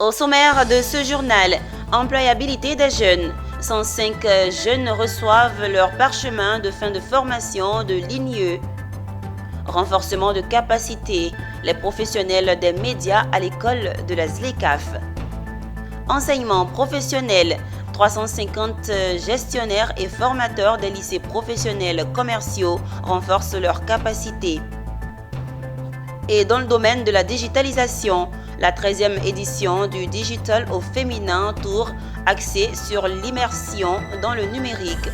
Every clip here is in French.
Au sommaire de ce journal, employabilité des jeunes. 105 jeunes reçoivent leur parchemin de fin de formation de l'INIE. Renforcement de capacité, les professionnels des médias à l'école de la ZLECAF. Enseignement professionnel, 350 gestionnaires et formateurs des lycées professionnels commerciaux renforcent leurs capacités. Et dans le domaine de la digitalisation, la 13e édition du Digital au féminin Tour axée sur l'immersion dans le numérique.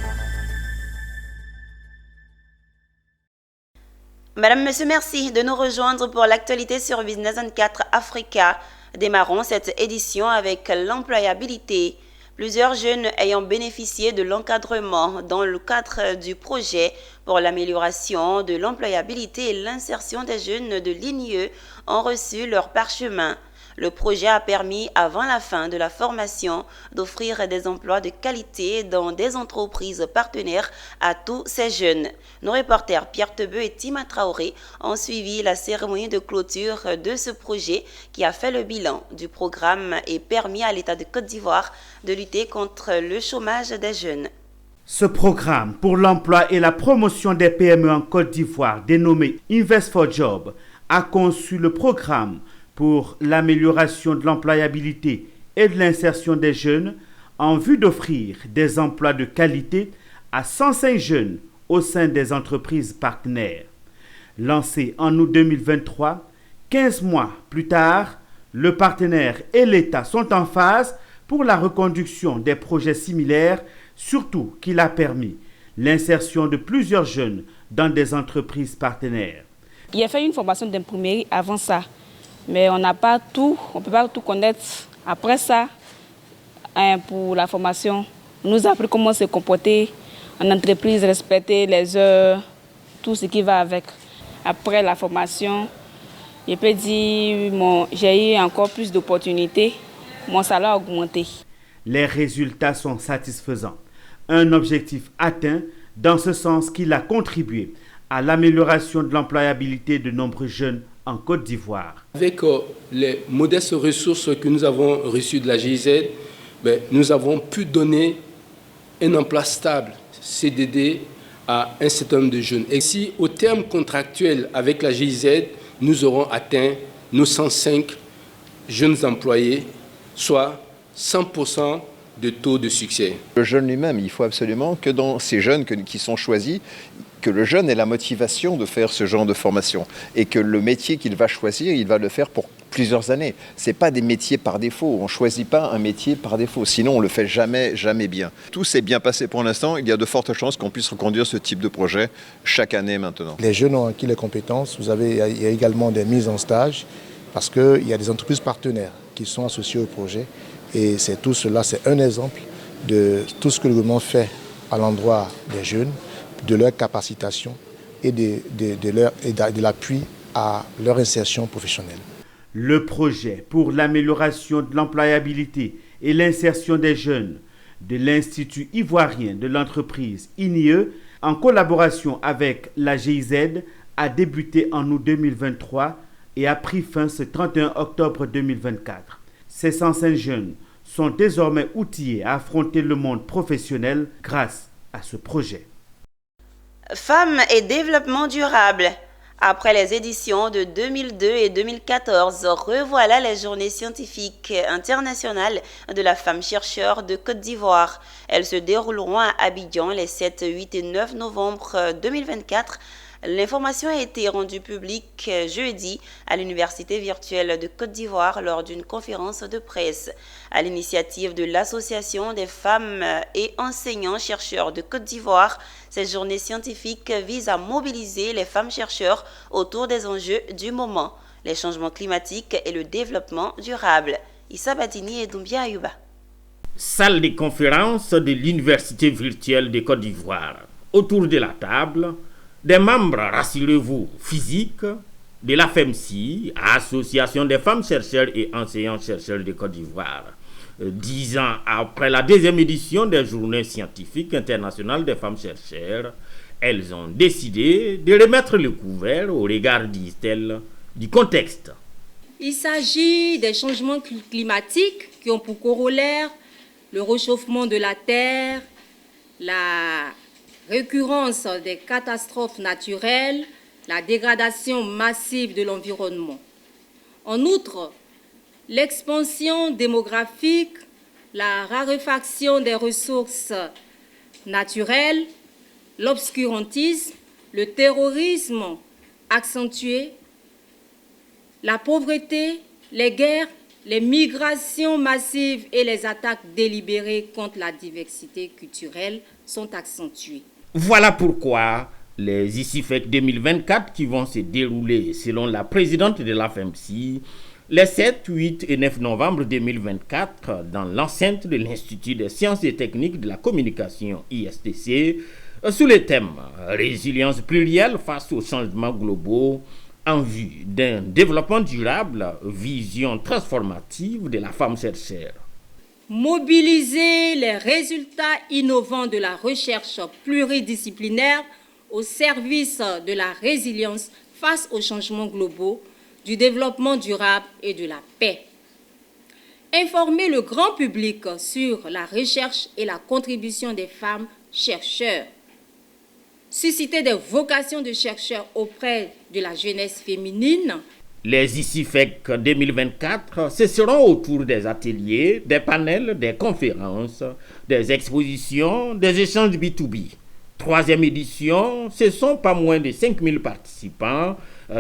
Madame, Monsieur, merci de nous rejoindre pour l'actualité sur Business 24 Africa. Démarrons cette édition avec l'employabilité. Plusieurs jeunes ayant bénéficié de l'encadrement dans le cadre du projet pour l'amélioration de l'employabilité et l'insertion des jeunes de l'INIE ont reçu leur parchemin. Le projet a permis, avant la fin de la formation, d'offrir des emplois de qualité dans des entreprises partenaires à tous ces jeunes. Nos reporters Pierre Tebeu et Tima Traoré ont suivi la cérémonie de clôture de ce projet qui a fait le bilan du programme et permis à l'État de Côte d'Ivoire de lutter contre le chômage des jeunes. Ce programme pour l'emploi et la promotion des PME en Côte d'Ivoire, dénommé Invest for Job, a conçu le programme pour l'amélioration de l'employabilité et de l'insertion des jeunes en vue d'offrir des emplois de qualité à 105 jeunes au sein des entreprises partenaires. Lancé en août 2023, 15 mois plus tard, le partenaire et l'État sont en phase pour la reconduction des projets similaires, surtout qu'il a permis l'insertion de plusieurs jeunes dans des entreprises partenaires. Il a fait une formation d'imprimerie avant ça. Mais on n'a pas tout, on ne peut pas tout connaître. Après ça, pour la formation, on nous a appris comment se comporter en entreprise, respecter les heures, tout ce qui va avec. Après la formation, je peux dire j'ai eu encore plus d'opportunités, mon salaire a augmenté. Les résultats sont satisfaisants. Un objectif atteint dans ce sens qu'il a contribué à l'amélioration de l'employabilité de nombreux jeunes en Côte d'Ivoire. Avec les modestes ressources que nous avons reçues de la GIZ, nous avons pu donner un emploi stable, CDD, à un certain nombre de jeunes. Et si au terme contractuel avec la GIZ, nous aurons atteint nos 105 jeunes employés, soit 100% de taux de succès. Le jeune lui-même, il faut absolument que dans ces jeunes qui sont choisis, que le jeune ait la motivation de faire ce genre de formation et que le métier qu'il va choisir, il va le faire pour plusieurs années. Ce n'est pas des métiers par défaut, on ne choisit pas un métier par défaut, sinon on ne le fait jamais bien. Tout s'est bien passé pour l'instant, il y a de fortes chances qu'on puisse reconduire ce type de projet chaque année maintenant. Les jeunes ont acquis les compétences, il y a également des mises en stage parce qu'il y a des entreprises partenaires qui sont associées au projet et tout cela, c'est un exemple de tout ce que le gouvernement fait à l'endroit des jeunes, de leur capacitation et de l'appui à leur insertion professionnelle. Le projet pour l'amélioration de l'employabilité et l'insertion des jeunes de l'Institut ivoirien de l'entreprise INIE, en collaboration avec la GIZ, a débuté en août 2023 et a pris fin ce 31 octobre 2024. Ces 105 jeunes sont désormais outillés à affronter le monde professionnel grâce à ce projet. Femmes et développement durable. Après les éditions de 2002 et 2014, revoilà les journées scientifiques internationales de la femme chercheur de Côte d'Ivoire. Elles se dérouleront à Abidjan les 7, 8 et 9 novembre 2024. L'information a été rendue publique jeudi à l'Université virtuelle de Côte d'Ivoire lors d'une conférence de presse. À l'initiative de l'Association des femmes et enseignants-chercheurs de Côte d'Ivoire, cette journée scientifique vise à mobiliser les femmes chercheurs autour des enjeux du moment, les changements climatiques et le développement durable. Issa Badini et Doumbia Ayuba. Salle de conférence de l'Université virtuelle de Côte d'Ivoire. Autour de la table, des membres, rassurez-vous, physiques de la FEMSI, Association des femmes chercheurs et enseignants-chercheurs de Côte d'Ivoire. 10 ans après la deuxième édition des Journées scientifiques internationales des femmes chercheurs, elles ont décidé de remettre le couvert au regard, disent-elles, du contexte. Il s'agit des changements climatiques qui ont pour corollaire le réchauffement de la Terre, la récurrence des catastrophes naturelles, la dégradation massive de l'environnement. En outre, l'expansion démographique, la raréfaction des ressources naturelles, l'obscurantisme, le terrorisme accentué, la pauvreté, les guerres, les migrations massives et les attaques délibérées contre la diversité culturelle sont accentuées. Voilà pourquoi les ICIFEC 2024 qui vont se dérouler selon la présidente de la FEMSI les 7, 8 et 9 novembre 2024 dans l'enceinte de l'Institut des sciences et techniques de la communication ISTC sous le thème « Résilience plurielle face aux changements globaux en vue d'un développement durable, vision transformative de la femme chercheur ». Mobiliser les résultats innovants de la recherche pluridisciplinaire au service de la résilience face aux changements globaux, du développement durable et de la paix. Informer le grand public sur la recherche et la contribution des femmes chercheurs. Susciter des vocations de chercheurs auprès de la jeunesse féminine. Les ICIFEC 2024, ce seront autour des ateliers, des panels, des conférences, des expositions, des échanges B2B. Troisième édition, ce sont pas moins de 5000 participants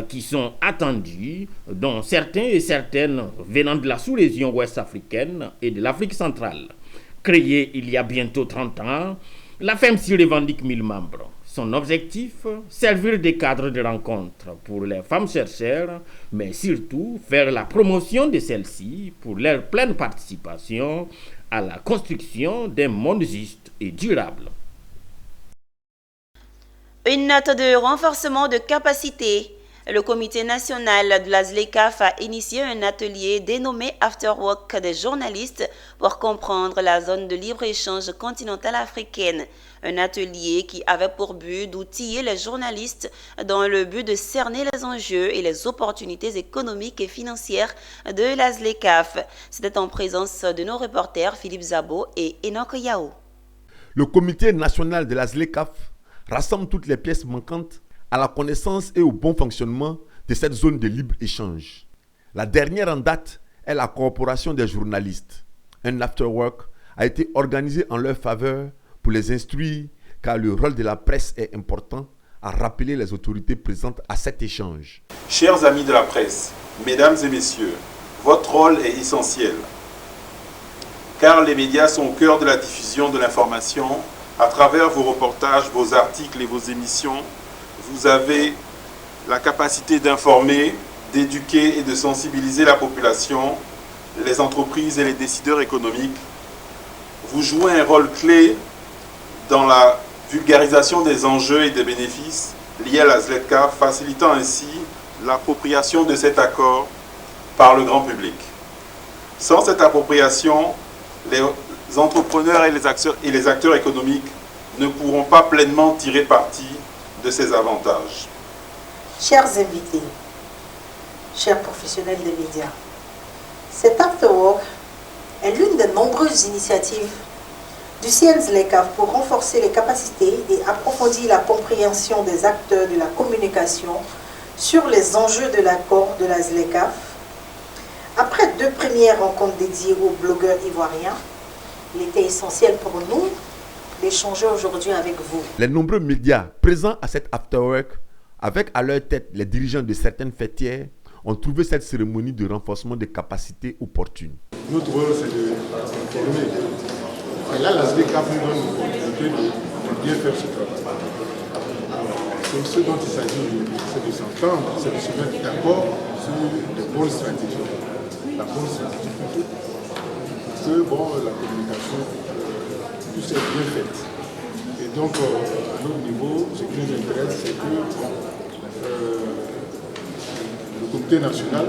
qui sont attendus, dont certains et certaines venant de la sous-région ouest africaine et de l'Afrique centrale. Créée il y a bientôt 30 ans, la FEMSI revendique 1000 membres. Son objectif, servir de cadre de rencontre pour les femmes chercheurs, mais surtout faire la promotion de celles-ci pour leur pleine participation à la construction d'un monde juste et durable. Une note de renforcement de capacité. Le comité national de la ZLECAf a initié un atelier dénommé After Work des journalistes pour comprendre la zone de libre-échange continentale africaine. Un atelier qui avait pour but d'outiller les journalistes dans le but de cerner les enjeux et les opportunités économiques et financières de la ZLECAf. C'était en présence de nos reporters Philippe Zabo et Enoch Yao. Le comité national de la ZLECAf rassemble toutes les pièces manquantes à la connaissance et au bon fonctionnement de cette zone de libre-échange. La dernière en date est la coopération des journalistes. Un after-work a été organisé en leur faveur pour les instruire car le rôle de la presse est important à rappeler les autorités présentes à cet échange. Chers amis de la presse, mesdames et messieurs, votre rôle est essentiel car les médias sont au cœur de la diffusion de l'information. À travers vos reportages, vos articles et vos émissions, vous avez la capacité d'informer, d'éduquer et de sensibiliser la population, les entreprises et les décideurs économiques. Vous jouez un rôle clé dans la vulgarisation des enjeux et des bénéfices liés à la ZLECAf, facilitant ainsi l'appropriation de cet accord par le grand public. Sans cette appropriation, les entrepreneurs et les acteurs économiques ne pourront pas pleinement tirer parti de ces avantages. Chers invités, chers professionnels des médias, cet Afterwork est l'une des nombreuses initiatives du CNZLECAf pour renforcer les capacités et approfondir la compréhension des acteurs de la communication sur les enjeux de l'accord de la ZLECAf. Après 2 premières rencontres dédiées aux blogueurs ivoiriens, il était essentiel pour nous d'échanger aujourd'hui avec vous. Les nombreux médias présents à cet afterwork, avec à leur tête les dirigeants de certaines fêtières, ont trouvé cette cérémonie de renforcement des capacités opportune. Notre rôle, c'est de former. Et là, la ZLECAf nous donne l'opportunité de bien faire ce travail. Donc, ce dont il s'agit, c'est de s'entendre, c'est de se mettre d'accord sur de bonnes stratégies. La bonne stratégie plutôt. Parce que, la communication, tout c'est bien fait. Et donc, à notre niveau, ce qui nous intéresse, c'est que le comité national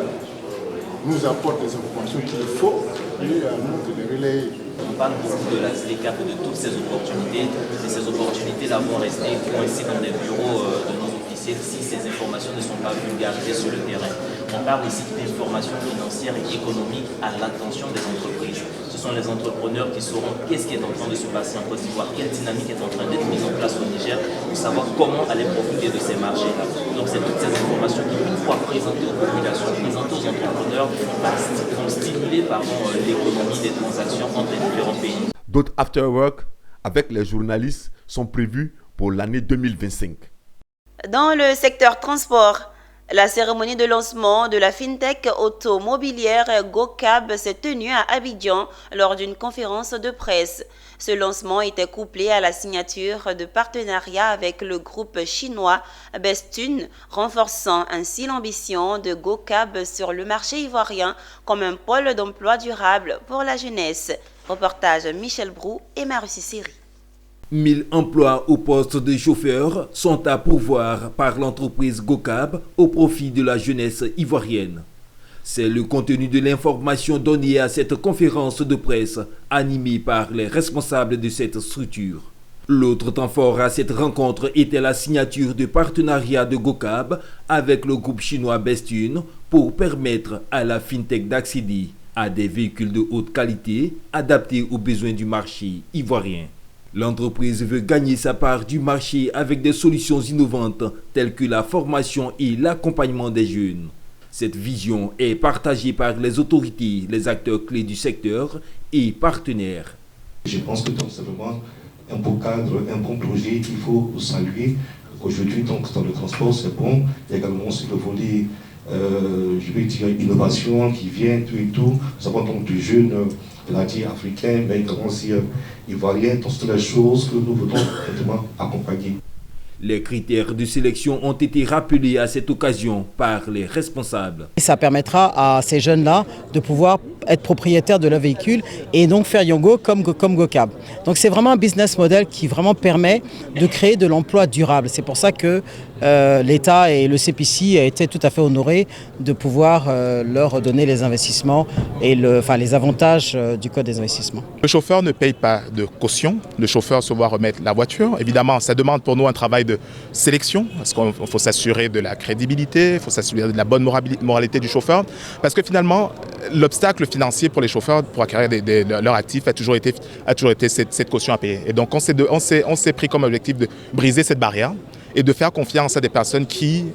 nous apporte des informations qu'il faut et à nous de les relayer. On parle beaucoup de la ZLECAf et de toutes ces opportunités. Et ces opportunités-là vont rester coincées dans les bureaux de nos officiels si ces informations ne sont pas vulgarisées sur le terrain. On parle ici d'information financière et économique à l'attention des entreprises. Ce sont les entrepreneurs qui sauront qu'est-ce qui est en train de se passer en Côte d'Ivoire, quelle dynamique est en train d'être mise en place au Niger pour savoir comment aller profiter de ces marchés-là. Donc c'est toutes ces informations qui, une fois présentées aux populations, présentées aux entrepreneurs, vont stimuler l'économie des transactions entre les différents pays. D'autres after-work avec les journalistes sont prévus pour l'année 2025. Dans le secteur transport, la cérémonie de lancement de la fintech automobilière GoCab s'est tenue à Abidjan lors d'une conférence de presse. Ce lancement était couplé à la signature de partenariat avec le groupe chinois Bestune, renforçant ainsi l'ambition de GoCab sur le marché ivoirien comme un pôle d'emploi durable pour la jeunesse. Reportage Michel Brou et Marussi Siri. 1000 emplois au poste de chauffeur sont à pourvoir par l'entreprise GoCab au profit de la jeunesse ivoirienne. C'est le contenu de l'information donnée à cette conférence de presse animée par les responsables de cette structure. L'autre temps fort à cette rencontre était la signature de partenariat de GoCab avec le groupe chinois Bestune pour permettre à la fintech d'accéder à des véhicules de haute qualité adaptés aux besoins du marché ivoirien. L'entreprise veut gagner sa part du marché avec des solutions innovantes telles que la formation et l'accompagnement des jeunes. Cette vision est partagée par les autorités, les acteurs clés du secteur et partenaires. Je pense que c'est vraiment un beau cadre, un bon projet qu'il faut saluer. Aujourd'hui, dans le transport, c'est bon. Il y a également sur le volet, je vais dire, innovation qui vient, tout et tout. Nous avons donc des jeunes africains, mais également aussi ivoiriens. Donc, c'est les choses que nous voulons vraiment accompagner. Les critères de sélection ont été rappelés à cette occasion par les responsables. Ça permettra à ces jeunes-là de pouvoir être propriétaires de leur véhicule et donc faire Yongo comme GoCab. Donc c'est vraiment un business model qui vraiment permet de créer de l'emploi durable. C'est pour ça que l'État et le CPC a été tout à fait honorés de pouvoir leur donner les investissements et les avantages du code des investissements. Le chauffeur ne paye pas de caution, le chauffeur se voit remettre la voiture. Évidemment, ça demande pour nous un travail de sélection, parce qu'il faut s'assurer de la crédibilité, il faut s'assurer de la bonne moralité du chauffeur, parce que finalement, l'obstacle financier pour les chauffeurs pour acquérir leurs actifs a toujours été cette caution à payer. Et donc on s'est pris comme objectif de briser cette barrière et de faire confiance à des personnes qui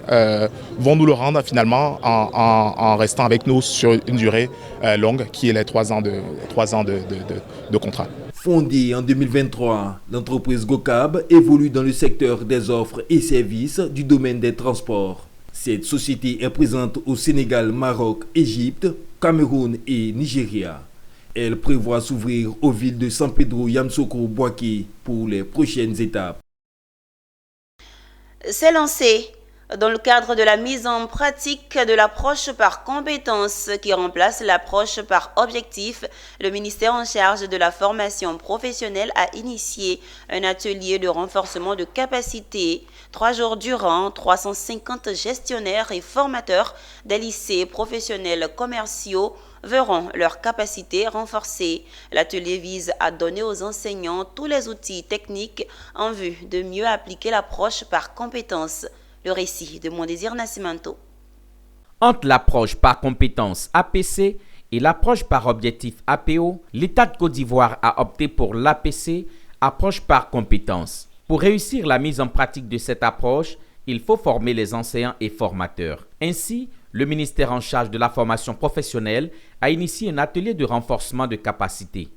vont nous le rendre finalement en restant avec nous sur une durée longue, qui est les 3 ans de contrat. Fondée en 2023, l'entreprise GoCab évolue dans le secteur des offres et services du domaine des transports. Cette société est présente au Sénégal, Maroc, Égypte, Cameroun et Nigeria. Elle prévoit s'ouvrir aux villes de San Pedro, Yamoussoukro, Bouaké pour les prochaines étapes. C'est lancé dans le cadre de la mise en pratique de l'approche par compétences qui remplace l'approche par objectif. Le ministère en charge de la formation professionnelle a initié un atelier de renforcement de capacité. 3 jours durant, 350 gestionnaires et formateurs des lycées professionnels commerciaux verront leurs capacités renforcées. L'atelier vise à donner aux enseignants tous les outils techniques en vue de mieux appliquer l'approche par compétences. Le récit de Mon Désir Nascimento. Entre l'approche par compétences APC et l'approche par objectif APO, l'État de Côte d'Ivoire a opté pour l'APC, approche par compétences. Pour réussir la mise en pratique de cette approche, il faut former les enseignants et formateurs. Ainsi, le ministère en charge de la formation professionnelle a initié un atelier de renforcement de capacité.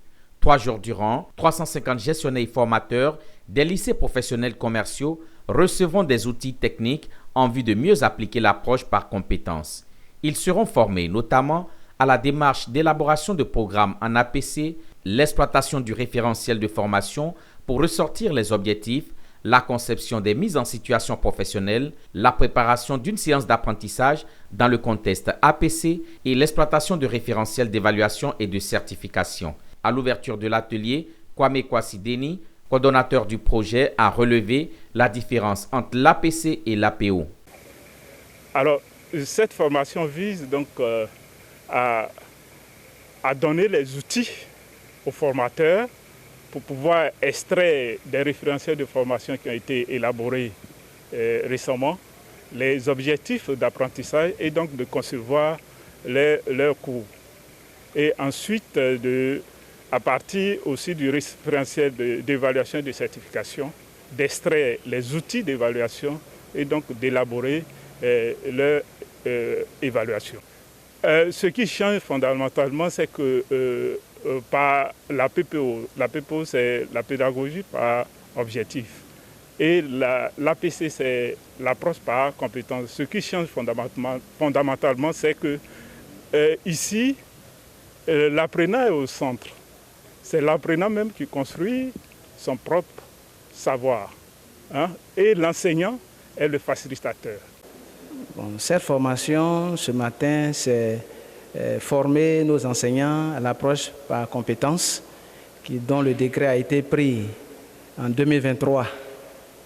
3 jours durant, 350 gestionnaires et formateurs des lycées professionnels commerciaux recevront des outils techniques en vue de mieux appliquer l'approche par compétences. Ils seront formés notamment à la démarche d'élaboration de programmes en APC, l'exploitation du référentiel de formation pour ressortir les objectifs, la conception des mises en situation professionnelle, la préparation d'une séance d'apprentissage dans le contexte APC et l'exploitation de référentiels d'évaluation et de certification. À l'ouverture de l'atelier, Kwame Kwasi-Deni, coordonnateur du projet, a relevé la différence entre l'APC et l'APO. Alors, cette formation vise donc à donner les outils aux formateurs pour pouvoir extraire des référentiels de formation qui ont été élaborés récemment les objectifs d'apprentissage et donc de concevoir leurs cours. Et ensuite, à partir aussi du référentiel d'évaluation et de certification, d'extraire les outils d'évaluation et donc d'élaborer leur évaluation. Ce qui change fondamentalement, c'est que par la PPO c'est la pédagogie par objectif et l'APC c'est l'approche par compétence. Ce qui change fondamentalement, c'est que ici, l'apprenant est au centre. C'est l'apprenant même qui construit son propre savoir, hein, et l'enseignant est le facilitateur. Bon, cette formation, ce matin, c'est former nos enseignants à l'approche par compétences, dont le décret a été pris en 2023.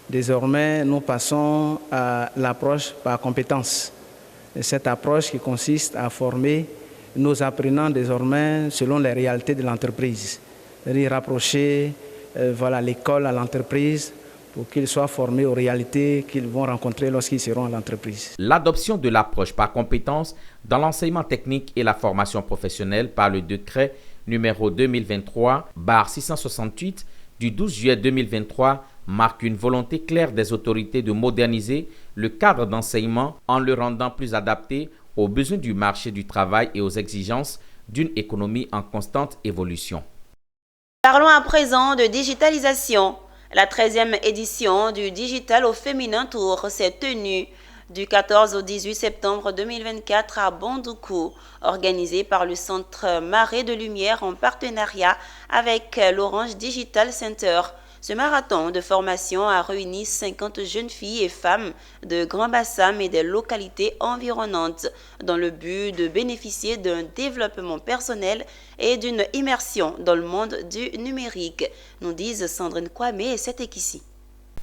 Désormais, nous passons à l'approche par compétences. Et cette approche qui consiste à former nos apprenants désormais selon les réalités de l'entreprise. C'est-à-dire rapprocher l'école à l'entreprise pour qu'ils soient formés aux réalités qu'ils vont rencontrer lorsqu'ils seront à l'entreprise. L'adoption de l'approche par compétences dans l'enseignement technique et la formation professionnelle par le décret numéro 2023/668 du 12 juillet 2023 marque une volonté claire des autorités de moderniser le cadre d'enseignement en le rendant plus adapté aux besoins du marché du travail et aux exigences d'une économie en constante évolution. Parlons à présent de digitalisation. La 13e édition du Digital au Féminin Tour s'est tenue du 14 au 18 septembre 2024 à Bandoukou, organisée par le Centre Marée de Lumière en partenariat avec l'Orange Digital Center. Ce marathon de formation a réuni 50 jeunes filles et femmes de Grand Bassam et des localités environnantes dans le but de bénéficier d'un développement personnel et d'une immersion dans le monde du numérique, nous disent Sandrine Kwame et Setekissi.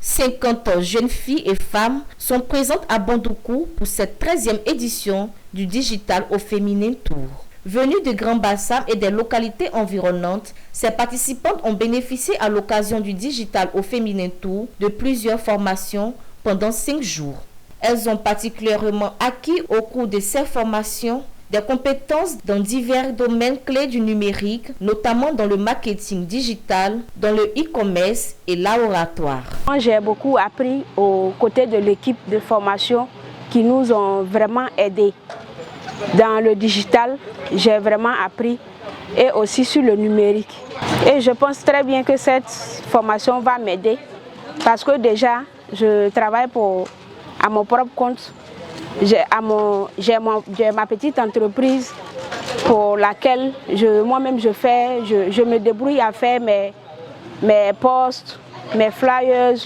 50 jeunes filles et femmes sont présentes à Bandoukou pour cette 13e édition du Digital au Féminin Tour. Venues de Grand Bassam et des localités environnantes, ces participantes ont bénéficié à l'occasion du Digital au Féminin Tour de plusieurs formations pendant 5 jours. Elles ont particulièrement acquis au cours de ces formations des compétences dans divers domaines clés du numérique, notamment dans le marketing digital, dans le e-commerce et l'oratoire. Moi, j'ai beaucoup appris aux côtés de l'équipe de formation qui nous ont vraiment aidés. Dans le digital, j'ai vraiment appris et aussi sur le numérique. Et je pense très bien que cette formation va m'aider parce que déjà, je travaille à mon propre compte. J'ai ma petite entreprise pour laquelle moi-même je me débrouille à faire mes posts, mes flyers,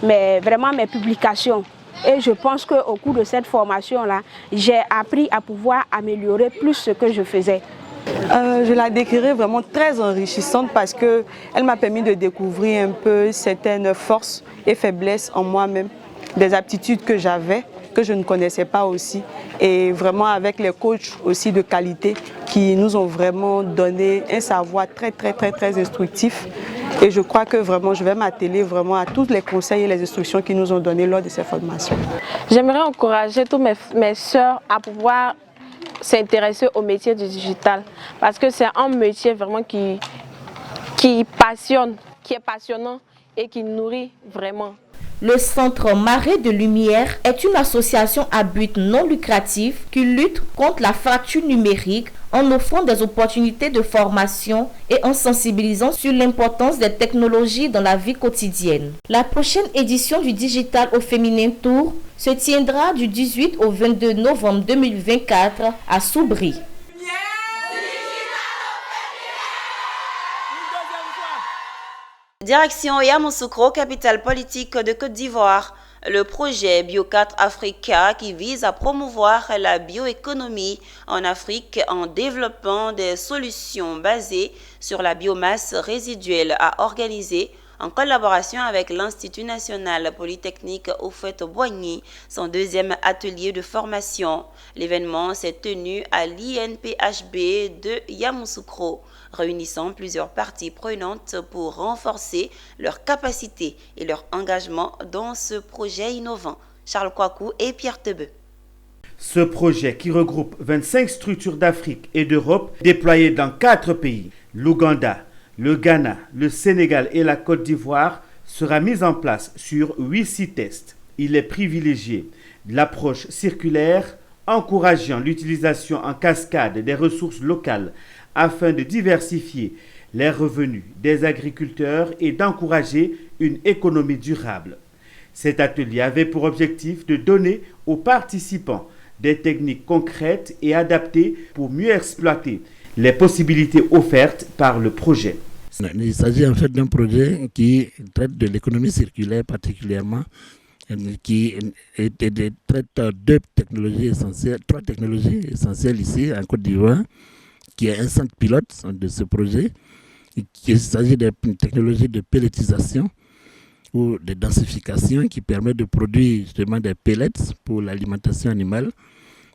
vraiment mes publications. Et je pense qu'au cours de cette formation-là, j'ai appris à pouvoir améliorer plus ce que je faisais. Je la décrirais vraiment très enrichissante parce qu'elle m'a permis de découvrir un peu certaines forces et faiblesses en moi-même, des aptitudes que j'avais, que je ne connaissais pas aussi. Et vraiment avec les coachs aussi de qualité qui nous ont vraiment donné un savoir très instructif. Et je crois que vraiment, je vais m'atteler vraiment à tous les conseils et les instructions qu'ils nous ont donnés lors de ces formations. J'aimerais encourager toutes mes sœurs à pouvoir s'intéresser au métier du digital. Parce que c'est un métier vraiment qui passionne, qui est passionnant et qui nourrit vraiment. Le Centre Marée de Lumière est une association à but non lucratif qui lutte contre la fracture numérique en offrant des opportunités de formation et en sensibilisant sur l'importance des technologies dans la vie quotidienne. La prochaine édition du Digital au Féminin Tour se tiendra du 18 au 22 novembre 2024 à Soubri. Direction Yamoussoukro, capitale politique de Côte d'Ivoire. Le projet Bio4 Africa qui vise à promouvoir la bioéconomie en Afrique en développant des solutions basées sur la biomasse résiduelle a organisé en collaboration avec l'Institut national polytechnique Houphouët-Boigny, son 2e atelier de formation. L'événement s'est tenu à l'INPHB de Yamoussoukro, réunissant plusieurs parties prenantes pour renforcer leurs capacités et leur engagement dans ce projet innovant. Charles Kouakou et Pierre Tebe. Ce projet, qui regroupe 25 structures d'Afrique et d'Europe déployées dans 4 pays, l'Ouganda, le Ghana, le Sénégal et la Côte d'Ivoire, sera mis en place sur 8 sites tests. Il est privilégié de l'approche circulaire, encourageant l'utilisation en cascade des ressources locales afin de diversifier les revenus des agriculteurs et d'encourager une économie durable. Cet atelier avait pour objectif de donner aux participants des techniques concrètes et adaptées pour mieux exploiter les possibilités offertes par le projet. Il s'agit en fait d'un projet qui traite de l'économie circulaire particulièrement, qui traite trois technologies essentielles ici en Côte d'Ivoire, qui est un centre pilote de ce projet. Il s'agit d'une technologie de pelletisation ou de densification qui permet de produire justement des pellets pour l'alimentation animale.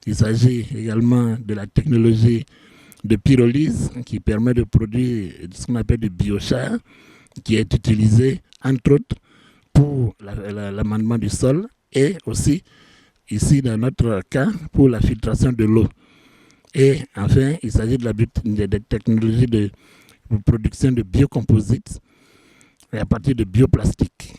Il s'agit également de la technologie de pyrolyse qui permet de produire ce qu'on appelle du biochar, qui est utilisé entre autres pour l'amendement du sol et aussi ici dans notre cas pour la filtration de l'eau. Et enfin, il s'agit de la technologie de production de biocomposites à partir de bioplastique.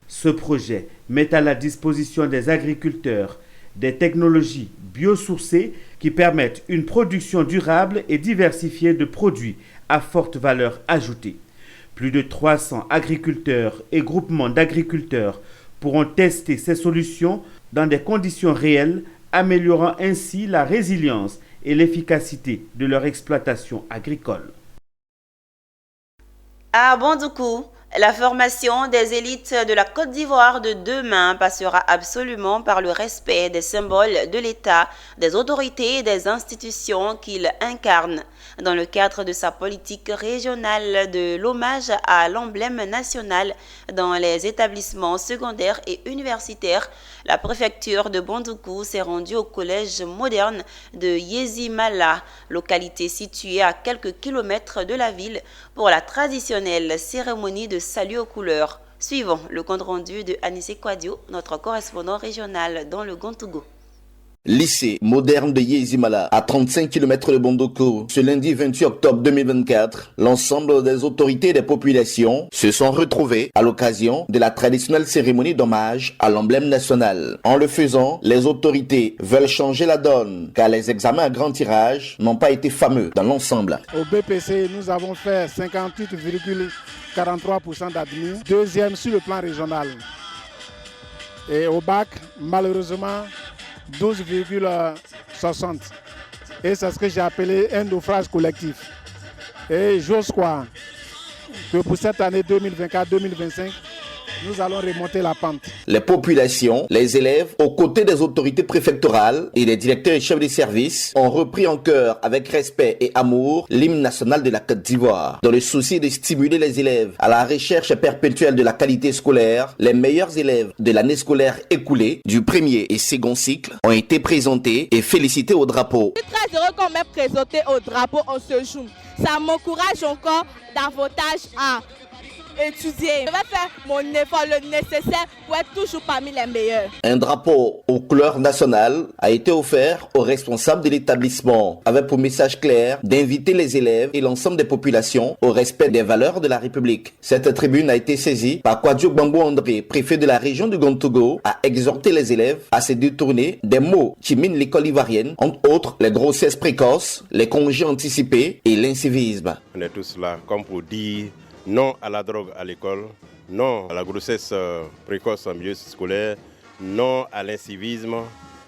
Ce projet met à la disposition des agriculteurs des technologies biosourcées qui permettent une production durable et diversifiée de produits à forte valeur ajoutée. Plus de 300 agriculteurs et groupements d'agriculteurs pourront tester ces solutions dans des conditions réelles, améliorant ainsi la résilience et l'efficacité de leur exploitation agricole. À Bandoukou, la formation des élites de la Côte d'Ivoire de demain passera absolument par le respect des symboles de l'État, des autorités et des institutions qu'il incarne. Dans le cadre de sa politique régionale de l'hommage à l'emblème national dans les établissements secondaires et universitaires, la préfecture de Bandoukou s'est rendue au collège moderne de Yezimala, localité située à quelques kilomètres de la ville, pour la traditionnelle cérémonie de salut aux couleurs. Suivons le compte-rendu de Anissé Kouadio, notre correspondant régional dans le Gontogo. Lycée moderne de Yezimala, à 35 km de Bandoukou. Ce lundi 28 octobre 2024, l'ensemble des autorités et des populations se sont retrouvés à l'occasion de la traditionnelle cérémonie d'hommage à l'emblème national. En le faisant, les autorités veulent changer la donne, car les examens à grand tirage n'ont pas été fameux dans l'ensemble. Au BPC, nous avons fait 58,43% d'admis, deuxième sur le plan régional. Et au bac, malheureusement, 12,60. Et c'est ce que j'ai appelé un naufrage collectif. Et j'ose croire que pour cette année 2024-2025, nous allons remonter la pente. Les populations, les élèves, aux côtés des autorités préfectorales et des directeurs et chefs de service, ont repris en chœur avec respect et amour l'hymne national de la Côte d'Ivoire. Dans le souci de stimuler les élèves à la recherche perpétuelle de la qualité scolaire, les meilleurs élèves de l'année scolaire écoulée, du premier et second cycle, ont été présentés et félicités au drapeau. Je suis très heureux qu'on m'ait présenté au drapeau en ce jour. Ça m'encourage encore davantage à étudier. Je vais faire mon effort, le nécessaire pour être toujours parmi les meilleurs. Un drapeau aux couleurs nationales a été offert aux responsables de l'établissement avec pour message clair d'inviter les élèves et l'ensemble des populations au respect des valeurs de la République. Cette tribune a été saisie par Kouadio Bambou André, préfet de la région du Gontogo, à exhorter les élèves à se détourner des mots qui minent l'école ivoirienne, entre autres les grossesses précoces, les congés anticipés et l'incivisme. On est tous là comme pour dire non à la drogue à l'école, non à la grossesse précoce en milieu scolaire, non à l'incivisme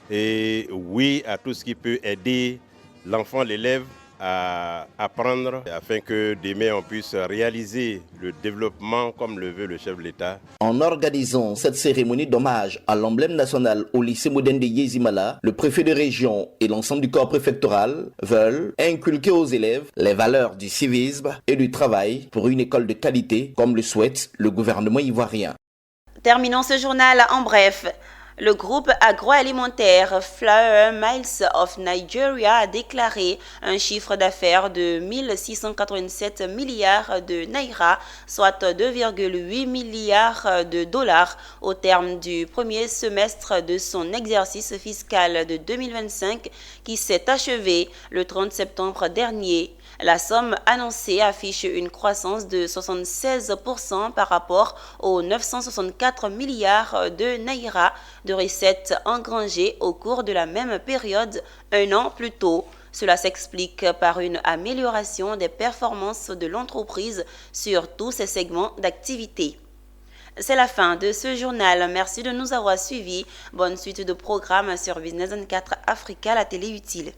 et oui à tout ce qui peut aider l'enfant, l'élève à apprendre afin que demain on puisse réaliser le développement comme le veut le chef de l'État. En organisant cette cérémonie d'hommage à l'emblème national au lycée moderne de Yezimala, le préfet de région et l'ensemble du corps préfectoral veulent inculquer aux élèves les valeurs du civisme et du travail pour une école de qualité comme le souhaite le gouvernement ivoirien. Terminons ce journal en bref. Le groupe agroalimentaire Flour Mills of Nigeria a déclaré un chiffre d'affaires de 1687 milliards de naira, soit 2,8 milliards de dollars au terme du premier semestre de son exercice fiscal de 2025 qui s'est achevé le 30 septembre dernier. La somme annoncée affiche une croissance de 76% par rapport aux 964 milliards de naira de recettes engrangées au cours de la même période un an plus tôt. Cela s'explique par une amélioration des performances de l'entreprise sur tous ses segments d'activité. C'est la fin de ce journal. Merci de nous avoir suivis. Bonne suite de programmes sur Business 24 Africa, la télé utile.